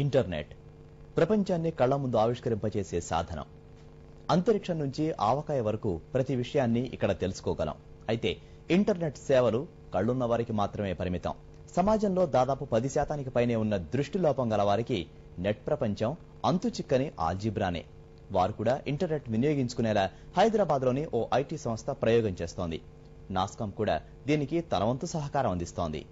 Internet ప్రపంచాన్ని కళ్ల ముందు ఆవిష్కరింపచేసే సాధనం. అంతరిక్షం నుంచి ఆవకాయ వరకు ప్రతి విషయాన్ని ఇక్కడ తెలుసుకోగలం. అయితే ఇంటర్నెట్ సేవలు కళ్లున్న వారికి మాత్రమే పరిమితం. సమాజంలో దాదాపు 10% పైనే ఉన్న దృష్టిలోపం గల వారికి నెట్ ప్రపంచం అంతుచిక్కని ఆల్జీబ్రానే. వారు కూడా ఇంటర్నెట్ వినియోగించుకునేలా హైదరాబాద్లోని ఓ ఐటీ సంస్థ ప్రయోగం చేస్తోంది. నాస్కాం కూడా దీనికి తన వంతు సహకారం అందిస్తోంది.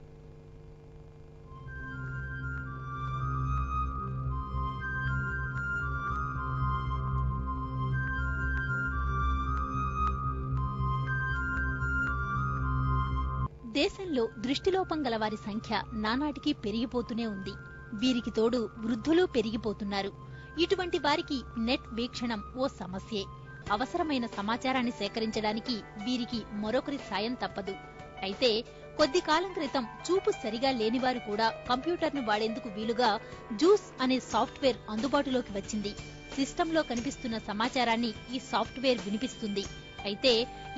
దేశంలో దృష్టిలోపం గల వారి సంఖ్య నానాటికి పెరిగిపోతూనే ఉంది. వీరికి తోడు వృద్ధులు పెరిగిపోతున్నారు. ఇటువంటి వారికి నెట్ వీక్షణం ఓ సమస్యే. అవసరమైన సమాచారాన్ని సేకరించడానికి వీరికి మరొకరి సాయం తప్పదు. అయితే కొద్ది కాలం క్రితం చూపు సరిగా లేనివారు కూడా కంప్యూటర్ను వాడేందుకు వీలుగా జూస్ అనే సాఫ్ట్వేర్ అందుబాటులోకి వచ్చింది. సిస్టంలో కనిపిస్తున్న సమాచారాన్ని ఈ సాఫ్ట్వేర్ వినిపిస్తుంది. అయితే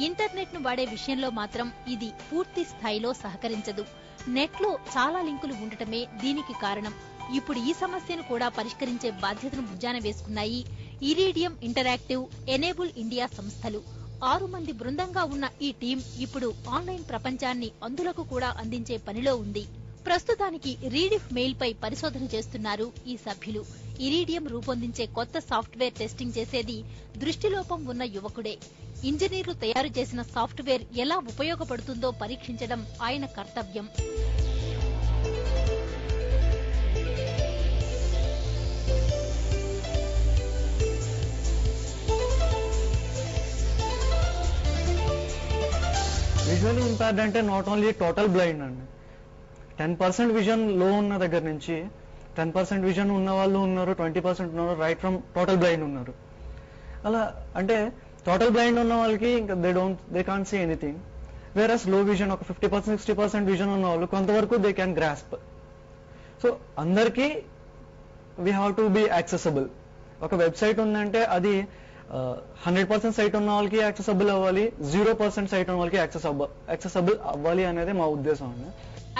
ఇంటర్నెట్ ను వాడే విషయంలో మాత్రం ఇది పూర్తి స్థాయిలో సహకరించదు. నెట్లో చాలా లింకులు ఉండటమే దీనికి కారణం. ఇప్పుడు ఈ సమస్యను కూడా పరిష్కరించే బాధ్యతను భుజాన వేసుకున్నాయి ఇరీడియం ఇంటరాక్టివ్, ఎనేబుల్ ఇండియా సంస్థలు. 6 మంది బృందంగా ఉన్న ఈ టీం ఇప్పుడు ఆన్లైన్ ప్రపంచాన్ని అందులకు కూడా అందించే పనిలో ఉంది. ప్రస్తుతానికి రీడిఫ్ మెయిల్ పై పరిశోధన చేస్తున్నారు ఈ సభ్యులు. ఇరీడియం రూపొందించే కొత్త సాఫ్ట్వేర్ టెస్టింగ్ చేసేది దృష్టిలోపం ఉన్న యువకుడే. ఇంజనీర్లు తయారు చేసిన సాఫ్ట్వేర్ ఎలా ఉపయోగపడుతుందో పరీక్షించడం ఆయన కర్తవ్యం. విజువల్ ఇంపైర్డ్ అంటే నాట్ ఓన్లీ టోటల్ బ్లైండ్ అండి. 10% విజన్ లో ఉన్న దగ్గర నుంచి 10% విజన్ ఉన్న వాళ్ళు ఉన్నారు, 20% ఉన్నారు, రైట్ ఫ్రమ్ టోటల్ బ్లైండ్ ఉన్నారు. అలా అంటే టోటల్ బ్లైండ్ ఉన్న వాళ్ళకి ఇంకా దే కాంట్ సీ ఎనీథింగ్. వేరస్ లో విజన్ ఒక 50% 60% విజన్ ఉన్న వాళ్ళు కొంతవరకు దే క్యాన్ గ్రాస్ప్. సో అందరికీ we have to be accessible. ఒక వెబ్సైట్ ఉందంటే అది 100% సైట్ ఉన్న వాళ్ళకి యాక్సెసబుల్ అవ్వాలి, 0% సైట్ ఉన్న వాళ్ళకి యాక్సెసబుల్ అవ్వాలి అనేది మా ఉద్దేశం అండి.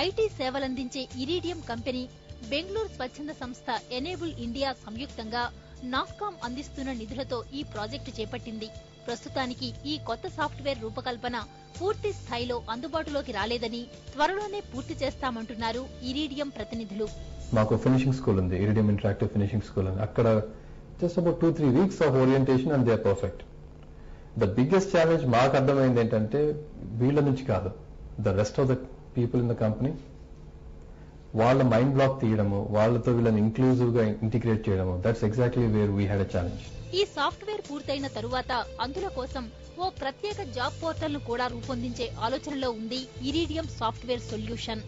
ఐటీ సేవలందించే ఇరీడియం కంపెనీ, బెంగళూరు స్వచ్ఛంద సంస్థ ఎనేబుల్ ఇండియా సంయుక్తంగా నాస్కాం అందిస్తున్న నిధులతో ఈ ప్రాజెక్టు చేపట్టింది. ప్రస్తుతానికి ఈ కొత్త సాఫ్ట్వేర్ రూపకల్పన పూర్తి స్థాయిలో అందుబాటులోకి రాలేదని, త్వరలోనే పూర్తి చేస్తామంటున్నారు ఇరీడియం ప్రతినిధులు. మాకు ఫినిషింగ్ స్కూల్ ఉంది, ఇరీడియం ఇంటరాక్టివ్ ఫినిషింగ్ స్కూల్ ఉంది. అక్కడ just about 2-3 weeks of orientation and they are perfect. The biggest challenge మాకు అర్థమైంది ఏంటంటే వీళ్ళ నుంచి కాదు, the rest of the people in the company వాళ్ళ మైండ్ బ్లాక్ తీయడము, వాళ్ళతో వీళ్ళని ఇంక్లూజివ్ గా ఇంటిగ్రేట్ చేయడము. That's exactly where we had a challenge. ఈ సాఫ్ట్వేర్ పూర్తయిన తరువాత అందుల కోసం ఓ ప్రత్యేక జాబ్ పోర్టల్ ను కూడా రూపొందించే ఆలోచనలో ఉంది ఇరీడియం సాఫ్ట్వేర్ సొల్యూషన్.